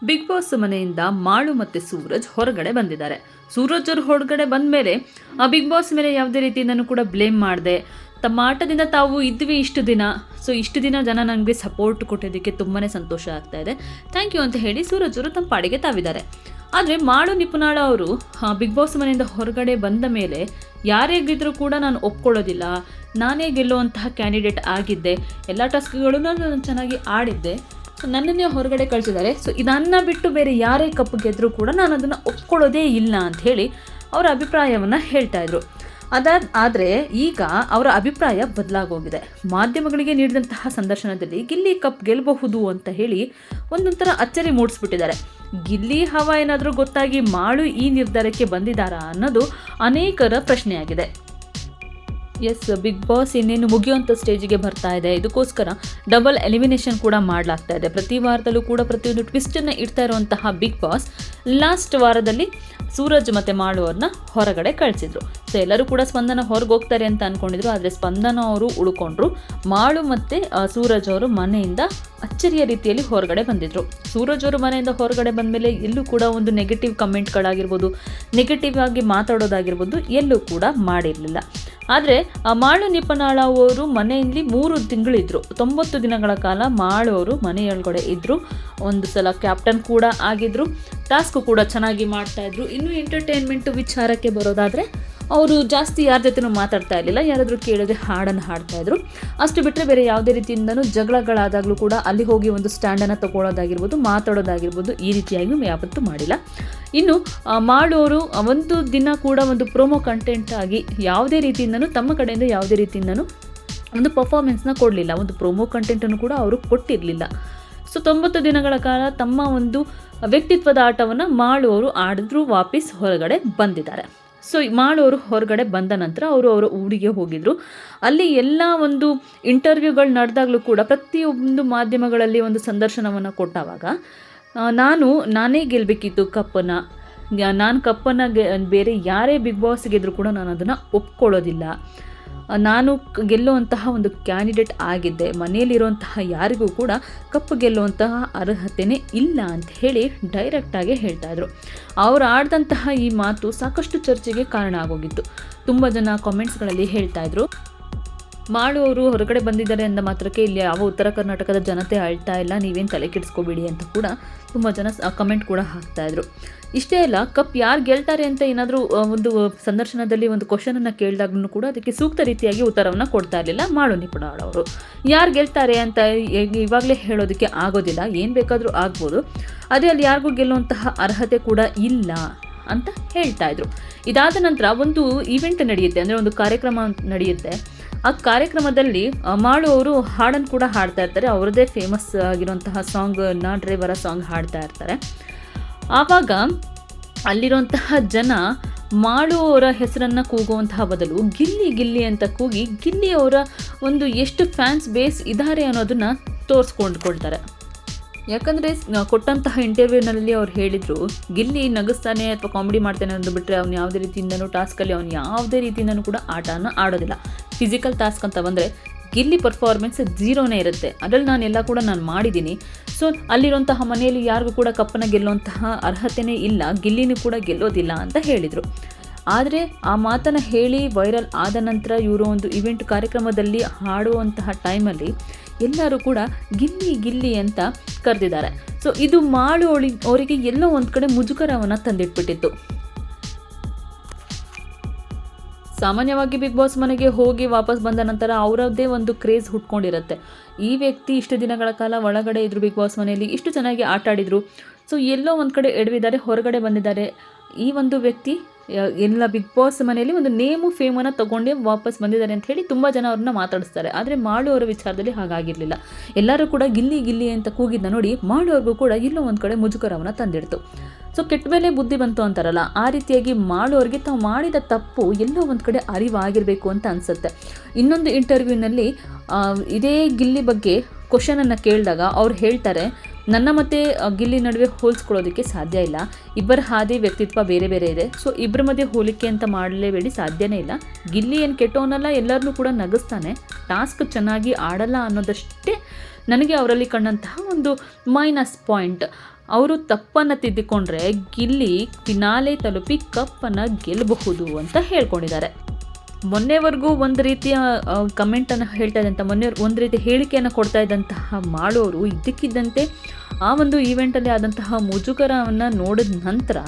Big boss ಮನೆಯಿಂದ ಮಾಳು ಮತ್ತು ಸೂರಜ್ ಹೊರಗಡೆ ಬಂದಿದ್ದಾರೆ. ಸೂರಜ್ ಅವರು ಹೊರಗಡೆ ಬಂದ ಮೇಲೆ ಬಿಗ್ ಬಾಸ್ ಮೇಲೆ ಯಾವುದೇ ರೀತಿಯಿಂದನೂ ಕೂಡ ಬ್ಲೇಮ್ ಮಾಡದೆ ತಮ್ಮ ಆಟದಿಂದ ತಾವು ಇದ್ವಿ ಇಷ್ಟು ದಿನ, ಸೊ ಇಷ್ಟು ದಿನ ಜನ ನನಗೆ ಸಪೋರ್ಟ್ ಕೊಟ್ಟಿದ್ದಕ್ಕೆ ತುಂಬಾ ಸಂತೋಷ ಆಗ್ತಾ ಇದೆ, ಥ್ಯಾಂಕ್ ಯು ಅಂತ ಹೇಳಿ ಸೂರಜ್ ಅವರು ತಮ್ಮ ಪಾಡಿಗೆ ತಾವಿದ್ದಾರೆ. ಆದರೆ ಮಾಳು ನಿಪುಣಾಳ ಅವರು ಬಿಗ್ ಬಾಸ್ ಮನೆಯಿಂದ ಹೊರಗಡೆ ಬಂದ ಮೇಲೆ ಯಾರೇ ಗೆದ್ದರೂ ಕೂಡ ನಾನು ಒಪ್ಕೊಳ್ಳೋದಿಲ್ಲ, ನಾನೇ ಗೆಲ್ಲುವಂತಹ ಕ್ಯಾಂಡಿಡೇಟ್ ಆಗಿದ್ದೆ, ಎಲ್ಲ ಟಾಸ್ಕ್ಗಳು ನಾನು ಚೆನ್ನಾಗಿ ಆಡಿದ್ದೆ, ಸೊ ನನ್ನನ್ನೇ ಹೊರಗಡೆ ಕಳಿಸಿದ್ದಾರೆ, ಸೊ ಇದನ್ನು ಬಿಟ್ಟು ಬೇರೆ ಯಾರೇ ಕಪ್ಪು ಗೆದ್ದರೂ ಕೂಡ ನಾನು ಅದನ್ನು ಒಪ್ಕೊಳ್ಳೋದೇ ಇಲ್ಲ ಅಂತ ಹೇಳಿ ಅವರ ಅಭಿಪ್ರಾಯವನ್ನು ಹೇಳ್ತಾಯಿದ್ರು. ಆದರೆ ಈಗ ಅವರ ಅಭಿಪ್ರಾಯ ಬದಲಾಗೋಗಿದೆ. ಮಾಧ್ಯಮಗಳಿಗೆ ನೀಡಿದಂತಹ ಸಂದರ್ಶನದಲ್ಲಿ ಗಿಲ್ಲಿ ಕಪ್ ಗೆಲ್ಲಬಹುದು ಅಂತ ಹೇಳಿ ಒಂದೊಂಥರ ಅಚ್ಚರಿ ಮೂಡಿಸ್ಬಿಟ್ಟಿದ್ದಾರೆ. ಗಿಲ್ಲಿ ಹವಾ ಏನಾದರೂ ಗೊತ್ತಾಗಿ ಮಾಳು ಈ ನಿರ್ಧಾರಕ್ಕೆ ಬಂದಿದ್ದಾರಾ ಅನ್ನೋದು ಅನೇಕರ ಪ್ರಶ್ನೆಯಾಗಿದೆ. ಎಸ್, ಬಿಗ್ ಬಾಸ್ ಇನ್ನೇನು ಮುಗಿಯುವಂಥ ಸ್ಟೇಜಿಗೆ ಬರ್ತಾ ಇದೆ. ಇದಕ್ಕೋಸ್ಕರ ಡಬಲ್ ಎಲಿಮಿನೇಷನ್ ಕೂಡ ಮಾಡಲಾಗ್ತಾ ಇದೆ. ಪ್ರತಿ ವಾರದಲ್ಲೂ ಕೂಡ ಪ್ರತಿಯೊಂದು ಟ್ವಿಸ್ಟನ್ನು ಇಡ್ತಾ ಇರುವಂತಹ ಬಿಗ್ ಬಾಸ್ ಲಾಸ್ಟ್ ವಾರದಲ್ಲಿ ಸೂರಜ್ ಮತ್ತು ಮಾಳು ಅವ್ರನ್ನ ಹೊರಗಡೆ ಕಳಿಸಿದ್ರು. ಸೊ ಎಲ್ಲರೂ ಕೂಡ ಸ್ಪಂದನ ಹೊರಗೆ ಹೋಗ್ತಾರೆ ಅಂತ ಅಂದ್ಕೊಂಡಿದ್ರು, ಆದರೆ ಸ್ಪಂದನ ಅವರು ಉಳ್ಕೊಂಡ್ರು. ಮಾಳು ಮತ್ತು ಸೂರಜ್ ಅವರು ಮನೆಯಿಂದ ಅಚ್ಚರಿಯ ರೀತಿಯಲ್ಲಿ ಹೊರಗಡೆ ಬಂದಿದ್ರು. ಸೂರಜ್ ಅವರು ಮನೆಯಿಂದ ಹೊರಗಡೆ ಬಂದ ಮೇಲೆ ಎಲ್ಲೂ ಕೂಡ ಒಂದು ನೆಗೆಟಿವ್ ಕಮೆಂಟ್ಗಳಾಗಿರ್ಬೋದು, ನೆಗೆಟಿವ್ ಆಗಿ ಮಾತಾಡೋದಾಗಿರ್ಬೋದು ಎಲ್ಲೂ ಕೂಡ ಮಾಡಿರಲಿಲ್ಲ. ಆದರೆ ಮಾಳು ನಿಪುಣಾಳ ಅವರು ಮನೆಯಲ್ಲಿ 3 ತಿಂಗಳಿದ್ರು. 90 ದಿನಗಳ ಕಾಲ ಮಾಳು ಅವರು ಮನೆಯೊಳಗಡೆ ಇದ್ದರು. ಒಂದು ಸಲ ಕ್ಯಾಪ್ಟನ್ ಕೂಡ ಆಗಿದ್ದರು, ಟಾಸ್ಕ್ ಕೂಡ ಚೆನ್ನಾಗಿ ಮಾಡ್ತಾಯಿದ್ರು. ಇನ್ನು ಎಂಟರ್ಟೈನ್ಮೆಂಟ್ ವಿಚಾರಕ್ಕೆ ಬರೋದಾದರೆ ಅವರು ಜಾಸ್ತಿ ಯಾರ ಜೊತೆನೂ ಮಾತಾಡ್ತಾ ಇರಲಿಲ್ಲ, ಯಾರಾದರೂ ಕೇಳಿದ್ರೆ ಹಾಡನ್ನು ಹಾಡ್ತಾಯಿದ್ರು. ಅಷ್ಟು ಬಿಟ್ಟರೆ ಬೇರೆ ಯಾವುದೇ ರೀತಿಯಿಂದನೂ ಜಗಳಗಳಾದಾಗಲೂ ಕೂಡ ಅಲ್ಲಿ ಹೋಗಿ ಒಂದು ಸ್ಟ್ಯಾಂಡನ್ನು ತೊಗೊಳ್ಳೋದಾಗಿರ್ಬೋದು, ಮಾತಾಡೋದಾಗಿರ್ಬೋದು ಈ ರೀತಿಯಾಗಿ ಯಾವತ್ತೂ ಮಾಡಿಲ್ಲ. ಇನ್ನು ಮಾಳು ಅವರು ಒಂದು ದಿನ ಕೂಡ ಒಂದು ಪ್ರೋಮೋ ಕಂಟೆಂಟ್ ಆಗಿ ಯಾವುದೇ ರೀತಿಯಿಂದನೂ ತಮ್ಮ ಕಡೆಯಿಂದ ಯಾವುದೇ ರೀತಿಯಿಂದನೂ ಒಂದು ಪರ್ಫಾರ್ಮೆನ್ಸ್ನ ಕೊಡಲಿಲ್ಲ, ಒಂದು ಪ್ರೋಮೋ ಕಂಟೆಂಟನ್ನು ಕೂಡ ಅವರು ಕೊಟ್ಟಿರಲಿಲ್ಲ. ಸೊ 90 ದಿನಗಳ ಕಾಲ ತಮ್ಮ ಒಂದು ವ್ಯಕ್ತಿತ್ವದ ಆಟವನ್ನು ಮಾಳು ಅವರು ಆಡಿದ್ರು, ವಾಪಸ್ ಹೊರಗಡೆ ಬಂದಿದ್ದಾರೆ. ಸೊ ಮಾಳು ಅವರು ಹೊರಗಡೆ ಬಂದ ನಂತರ ಅವರ ಊರಿಗೆ ಹೋಗಿದ್ರು. ಅಲ್ಲಿ ಎಲ್ಲ ಒಂದು ಇಂಟರ್ವ್ಯೂಗಳು ನಡೆದಾಗಲೂ ಕೂಡ ಪ್ರತಿಯೊಂದು ಮಾಧ್ಯಮಗಳಲ್ಲಿ ಒಂದು ಸಂದರ್ಶನವನ್ನು ಕೊಟ್ಟಾಗ ನಾನೇ ಗೆಲ್ಲಬೇಕಿತ್ತು ಕಪ್ಪನ್ನು, ನಾನು ಕಪ್ಪನ್ನು ಬೇರೆ ಯಾರೇ ಬಿಗ್ ಬಾಸ್ ಗೆದ್ದರೂ ಕೂಡ ನಾನು ಅದನ್ನು ಒಪ್ಕೊಳ್ಳೋದಿಲ್ಲ, ನಾನು ಗೆಲ್ಲುವಂತಹ ಒಂದು ಕ್ಯಾಂಡಿಡೇಟ್ ಆಗಿದ್ದೆ, ಮನೆಯಲ್ಲಿರುವಂತಹ ಯಾರಿಗೂ ಕೂಡ ಕಪ್ಪು ಗೆಲ್ಲುವಂತಹ ಅರ್ಹತೆಯೇ ಇಲ್ಲ ಅಂತ ಹೇಳಿ ಡೈರೆಕ್ಟಾಗಿ ಹೇಳ್ತಾಯಿದ್ರು. ಅವರು ಆಡಿದಂತಹ ಈ ಮಾತು ಸಾಕಷ್ಟು ಚರ್ಚೆಗೆ ಕಾರಣ ಆಗೋಗಿತ್ತು. ತುಂಬ ಜನ ಕಾಮೆಂಟ್ಸ್ಗಳಲ್ಲಿ ಹೇಳ್ತಾಯಿದ್ರು, ಮಾಳು ಅವರು ಹೊರಗಡೆ ಬಂದಿದ್ದಾರೆ ಅಂದ ಮಾತ್ರಕ್ಕೆ ಇಲ್ಲಿ ಯಾವ ಉತ್ತರ ಕರ್ನಾಟಕದ ಜನತೆ ಅಳ್ತಾ ಇಲ್ಲ, ನೀವೇನು ತಲೆ ಕೆಡಿಸ್ಕೋಬೇಡಿ ಅಂತ ಕೂಡ ತುಂಬ ಜನ ಕಮೆಂಟ್ ಕೂಡ ಹಾಕ್ತಾಯಿದ್ರು. ಇಷ್ಟೇ ಅಲ್ಲ, ಕಪ್ ಯಾರು ಗೆಲ್ತಾರೆ ಅಂತ ಏನಾದರೂ ಒಂದು ಸಂದರ್ಶನದಲ್ಲಿ ಒಂದು ಕ್ವಶನನ್ನು ಕೇಳಿದಾಗ್ಲೂ ಕೂಡ ಅದಕ್ಕೆ ಸೂಕ್ತ ರೀತಿಯಾಗಿ ಉತ್ತರವನ್ನು ಕೊಡ್ತಾ ಇರಲಿಲ್ಲ ಮಾಳು ನಿಪುಣಾಳ ಅವರು. ಯಾರು ಗೆಲ್ತಾರೆ ಅಂತ ಇವಾಗಲೇ ಹೇಳೋದಕ್ಕೆ ಆಗೋದಿಲ್ಲ, ಏನು ಬೇಕಾದರೂ ಆಗ್ಬೋದು, ಅದೇ ಅಲ್ಲಿ ಯಾರಿಗೂ ಗೆಲ್ಲುವಂತಹ ಅರ್ಹತೆ ಕೂಡ ಇಲ್ಲ ಅಂತ ಹೇಳ್ತಾಯಿದ್ರು. ಇದಾದ ನಂತರ ಒಂದು ಈವೆಂಟ್ ನಡೆಯುತ್ತೆ, ಅಂದರೆ ಒಂದು ಕಾರ್ಯಕ್ರಮ ನಡೆಯುತ್ತೆ. ಆ ಕಾರ್ಯಕ್ರಮದಲ್ಲಿ ಮಾಳು ಅವರು ಹಾಡನ್ನು ಕೂಡ ಹಾಡ್ತಾ ಇರ್ತಾರೆ. ಅವರದೇ ಫೇಮಸ್ ಆಗಿರುವಂತಹ ಸಾಂಗ್ನ ಡ್ರೈವರ ಸಾಂಗ್ ಹಾಡ್ತಾ ಇರ್ತಾರೆ. ಆವಾಗ ಅಲ್ಲಿರುವಂತಹ ಜನ ಮಾಳು ಅವರ ಹೆಸರನ್ನು ಕೂಗುವಂತಹ ಬದಲು ಗಿಲ್ಲಿ ಗಿಲ್ಲಿ ಅಂತ ಕೂಗಿ ಗಿಲ್ಲಿ ಅವರ ಒಂದು ಎಷ್ಟು ಫ್ಯಾನ್ಸ್ ಬೇಸ್ ಇದ್ದಾರೆ ಅನ್ನೋದನ್ನು ತೋರಿಸ್ಕೊಂಡ್ಕೊಳ್ತಾರೆ. ಯಾಕಂದರೆ ಕೊಟ್ಟಂತಹ ಇಂಟರ್ವ್ಯೂನಲ್ಲಿ ಅವ್ರು ಹೇಳಿದರು, ಗಿಲ್ಲಿ ನಗಿಸ್ತಾನೆ ಅಥವಾ ಕಾಮಿಡಿ ಮಾಡ್ತಾನೆ ಅನ್ನೋದು ಬಿಟ್ಟರೆ ಅವ್ನು ಯಾವುದೇ ರೀತಿಯಿಂದನೂ ಟಾಸ್ಕಲ್ಲಿ ಅವ್ನು ಯಾವುದೇ ರೀತಿಯಿಂದನೂ ಕೂಡ ಆಟನ ಆಡೋದಿಲ್ಲ. ಫಿಸಿಕಲ್ ಟಾಸ್ಕ್ ಅಂತ ಬಂದರೆ ಗಿಲ್ಲಿ ಪರ್ಫಾರ್ಮೆನ್ಸ್ 0ನೇ ಇರುತ್ತೆ. ಅದರಲ್ಲಿ ನಾನು ಮಾಡಿದ್ದೀನಿ. ಸೊ ಅಲ್ಲಿರುವಂತಹ ಮನೆಯಲ್ಲಿ ಯಾರಿಗೂ ಕೂಡ ಕಪ್ಪನ್ನು ಗೆಲ್ಲುವಂತಹ ಅರ್ಹತೆಯೇ ಇಲ್ಲ, ಗಿಲ್ಲಿನೂ ಕೂಡ ಗೆಲ್ಲೋದಿಲ್ಲ ಅಂತ ಹೇಳಿದರು. ಆದರೆ ಆ ಮಾತನ್ನು ಹೇಳಿ ವೈರಲ್ ಆದ ನಂತರ ಇವರು ಒಂದು ಇವೆಂಟ್ ಕಾರ್ಯಕ್ರಮದಲ್ಲಿ ಹಾಡುವಂತಹ ಟೈಮಲ್ಲಿ ಎಲ್ಲರೂ ಕೂಡ ಗಿಲ್ಲಿ ಗಿಲ್ಲಿ ಅಂತ ಕರೆದಿದ್ದಾರೆ. ಸೊ ಇದು ಮಾಳು ಅವರಿಗೆ ಎಲ್ಲೋ ಒಂದು ಕಡೆ ಮುಜುಗರವನ್ನು ತಂದಿಟ್ಬಿಟ್ಟಿತ್ತು. ಸಾಮಾನ್ಯವಾಗಿ ಬಿಗ್ ಬಾಸ್ ಮನೆಗೆ ಹೋಗಿ ವಾಪಸ್ ಬಂದ ನಂತರ ಅವರದ್ದೇ ಒಂದು ಕ್ರೇಜ್ ಹುಟ್ಕೊಂಡಿರುತ್ತೆ. ಈ ವ್ಯಕ್ತಿ ಇಷ್ಟು ದಿನಗಳ ಕಾಲ ಒಳಗಡೆ ಇದ್ರು, ಬಿಗ್ ಬಾಸ್ ಮನೆಯಲ್ಲಿ ಇಷ್ಟು ಚೆನ್ನಾಗಿ ಆಟ ಆಡಿದರು, ಸೊ ಎಲ್ಲೋ ಒಂದು ಕಡೆ ಎಡವಿದ್ದಾರೆ, ಹೊರಗಡೆ ಬಂದಿದ್ದಾರೆ. ಈ ಒಂದು ವ್ಯಕ್ತಿ ಎಲ್ಲ ಬಿಗ್ ಬಾಸ್ ಮನೆಯಲ್ಲಿ ಒಂದು ನೇಮು ಫೇಮನ್ನು ತೊಗೊಂಡೇ ವಾಪಸ್ ಬಂದಿದ್ದಾರೆ ಅಂತ ಹೇಳಿ ತುಂಬ ಜನ ಅವ್ರನ್ನ ಮಾತಾಡಿಸ್ತಾರೆ. ಆದರೆ ಮಾಳು ಅವರ ವಿಚಾರದಲ್ಲಿ ಹಾಗಾಗಿರಲಿಲ್ಲ. ಎಲ್ಲರೂ ಕೂಡ ಗಿಲ್ಲಿ ಗಿಲ್ಲಿ ಅಂತ ಕೂಗಿದ್ದ ನೋಡಿ ಮಾಳು ಅವ್ರಿಗೂ ಕೂಡ ಎಲ್ಲೋ ಒಂದು ಕಡೆ ಮುಜುಗರವನ್ನು ತಂದಿಡ್ತು. ಸೊ ಕೆಟ್ಟ ಮೇಲೆ ಬುದ್ಧಿ ಬಂತು ಅಂತಾರಲ್ಲ, ಆ ರೀತಿಯಾಗಿ ಮಾಳು ಅವ್ರಿಗೆ ತಾವು ಮಾಡಿದ ತಪ್ಪು ಎಲ್ಲೋ ಒಂದು ಕಡೆ ಅರಿವಾಗಿರಬೇಕು ಅಂತ ಅನಿಸುತ್ತೆ. ಇನ್ನೊಂದು ಇಂಟರ್ವ್ಯೂನಲ್ಲಿ ಇದೇ ಗಿಲ್ಲಿ ಬಗ್ಗೆ ಕ್ವಶನನ್ನು ಕೇಳಿದಾಗ ಅವ್ರು ಹೇಳ್ತಾರೆ, ನನ್ನ ಮತ್ತು ಗಿಲ್ಲಿ ನಡುವೆ ಹೋಲಿಸ್ಕೊಳ್ಳೋದಕ್ಕೆ ಸಾಧ್ಯ ಇಲ್ಲ, ಇಬ್ಬರ ಹಾದಿ ವ್ಯಕ್ತಿತ್ವ ಬೇರೆ ಬೇರೆ ಇದೆ, ಸೊ ಇಬ್ಬರ ಮಧ್ಯೆ ಹೋಲಿಕೆ ಅಂತ ಮಾಡಲೇಬೇಡಿ, ಸಾಧ್ಯನೇ ಇಲ್ಲ. ಗಿಲ್ಲಿ ಏನು ಕೆಟ್ಟವನಲ್ಲ, ಎಲ್ಲರನ್ನೂ ಕೂಡ ನಗಿಸ್ತಾನೆ, ಟಾಸ್ಕ್ ಚೆನ್ನಾಗಿ ಆಡಲ್ಲ ಅನ್ನೋದಷ್ಟೇ ನನಗೆ ಅವರಲ್ಲಿ ಕಂಡಂತಹ ಒಂದು ಮೈನಸ್ ಪಾಯಿಂಟ್. ಅವರು ತಪ್ಪನ್ನು ತಿದ್ದಿಕೊಂಡ್ರೆ ಗಿಲ್ಲಿ ಫಿನಾಲೆ ತಲುಪಿ ಕಪ್ಪನ್ನು ಗೆಲ್ಲಬಹುದು ಅಂತ ಹೇಳ್ಕೊಂಡಿದ್ದಾರೆ. ಮೊನ್ನೆವರೆಗೂ ಒಂದು ರೀತಿಯ ಕಮೆಂಟನ್ನು ಹೇಳ್ತಾ ಇದ್ದಂಥ ಒಂದು ರೀತಿ ಹೇಳಿಕೆಯನ್ನು ಕೊಡ್ತಾ ಇದ್ದಂತಹ ಮಾಡೋರು ಇದ್ದಕ್ಕಿದ್ದಂತೆ ಆ ಒಂದು ಈವೆಂಟಲ್ಲಿ ಆದಂತಹ ಮುಜುಗರವನ್ನು ನೋಡಿದ ನಂತರ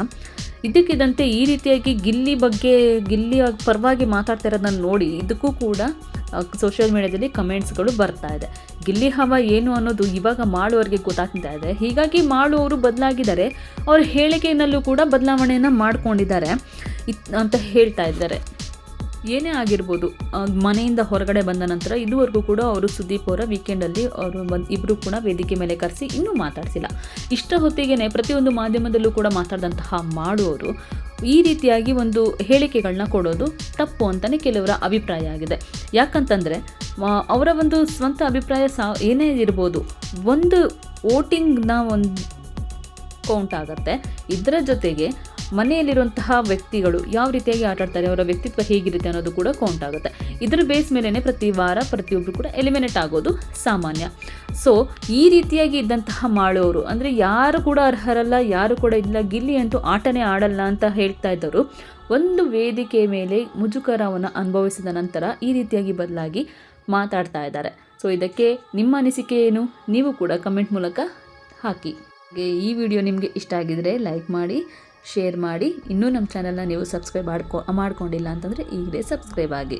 ಇದ್ದಕ್ಕಿದ್ದಂತೆ ಈ ರೀತಿಯಾಗಿ ಗಿಲ್ಲಿಯ ಪರವಾಗಿ ಮಾತಾಡ್ತಾ ಇರೋದನ್ನ ನೋಡಿ ಇದಕ್ಕೂ ಕೂಡ ಸೋಷಿಯಲ್ ಮೀಡಿಯಾದಲ್ಲಿ ಕಮೆಂಟ್ಸ್ಗಳು ಬರ್ತಾ ಇದೆ. ಗಿಲ್ಲಿ ಹವ ಏನು ಅನ್ನೋದು ಇವಾಗ ಮಾಡೋರಿಗೆ ಗೊತ್ತಾಗ್ತಾ ಇದೆ. ಹೀಗಾಗಿ ಮಾಡೋರು ಬದಲಾಗಿದ್ದಾರೆ, ಅವ್ರ ಹೇಳಿಕೆಯಲ್ಲೂ ಕೂಡ ಬದಲಾವಣೆಯನ್ನು ಮಾಡ್ಕೊಂಡಿದ್ದಾರೆ ಅಂತ ಹೇಳ್ತಾ ಇದ್ದಾರೆ. ಏನೇ ಆಗಿರ್ಬೋದು, ಮನೆಯಿಂದ ಹೊರಗಡೆ ಬಂದ ನಂತರ ಇದುವರೆಗೂ ಕೂಡ ಅವರು ಸುದೀಪ್ ಅವರ ವೀಕೆಂಡಲ್ಲಿ ಅವರು ಇಬ್ಬರು ಕೂಡ ವೇದಿಕೆ ಮೇಲೆ ಕರೆಸಿ ಇನ್ನೂ ಮಾತಾಡಿಸಿಲ್ಲ. ಇಷ್ಟ ಹೊತ್ತಿಗೆ ಪ್ರತಿಯೊಂದು ಮಾಧ್ಯಮದಲ್ಲೂ ಕೂಡ ಮಾತಾಡಿದಂತಹ ಮಾಡುವವರು ಈ ರೀತಿಯಾಗಿ ಒಂದು ಹೇಳಿಕೆಗಳನ್ನ ಕೊಡೋದು ತಪ್ಪು ಅಂತಲೇ ಕೆಲವರ ಅಭಿಪ್ರಾಯ ಆಗಿದೆ. ಯಾಕಂತಂದರೆ ಅವರ ಒಂದು ಸ್ವಂತ ಅಭಿಪ್ರಾಯ ಏನೇ ಇರ್ಬೋದು, ಒಂದು ವೋಟಿಂಗ್ನ ಒಂದು ಕೌಂಟ್ ಆಗುತ್ತೆ. ಇದರ ಜೊತೆಗೆ ಮನೆಯಲ್ಲಿರುವಂತಹ ವ್ಯಕ್ತಿಗಳು ಯಾವ ರೀತಿಯಾಗಿ ಆಟಾಡ್ತಾರೆ, ಅವರ ವ್ಯಕ್ತಿತ್ವ ಹೇಗಿರುತ್ತೆ ಅನ್ನೋದು ಕೂಡ ಕೌಂಟ್ ಆಗುತ್ತೆ. ಇದರ ಬೇಸ್ ಮೇಲೇ ಪ್ರತಿ ವಾರ ಪ್ರತಿಯೊಬ್ಬರು ಕೂಡ ಎಲಿಮಿನೇಟ್ ಆಗೋದು ಸಾಮಾನ್ಯ. ಸೊ ಈ ರೀತಿಯಾಗಿ ಇದ್ದಂತಹ ಮಾಡೋರು ಅಂದರೆ ಯಾರು ಕೂಡ ಅರ್ಹರಲ್ಲ, ಯಾರು ಕೂಡ ಇಲ್ಲ, ಗಿಲ್ಲಿ ಅಂತೂ ಆಟನೇ ಆಡಲ್ಲ ಅಂತ ಹೇಳ್ತಾ ಇದ್ದರು. ಒಂದು ವೇದಿಕೆ ಮೇಲೆ ಮುಜುಗರವನ್ನು ಅನುಭವಿಸಿದ ನಂತರ ಈ ರೀತಿಯಾಗಿ ಬದಲಾಗಿ ಮಾತಾಡ್ತಾ ಇದ್ದಾರೆ. ಸೊ ಇದಕ್ಕೆ ನಿಮ್ಮ ಅನಿಸಿಕೆ ಏನು? ನೀವು ಕೂಡ ಕಮೆಂಟ್ ಮೂಲಕ ಹಾಕಿ. ಈ ವಿಡಿಯೋ ನಿಮಗೆ ಇಷ್ಟ ಆಗಿದರೆ ಲೈಕ್ ಮಾಡಿ, ಶೇರ್ ಮಾಡಿ. ಇನ್ನೂ ನಮ್ಮ ಚಾನಲ್ನ ನೀವು ಸಬ್ಸ್ಕ್ರೈಬ್ ಮಾಡ್ಕೊಂಡಿಲ್ಲ ಅಂತಂದರೆ ಈಗಲೇ ಸಬ್ಸ್ಕ್ರೈಬ್ ಆಗಿ.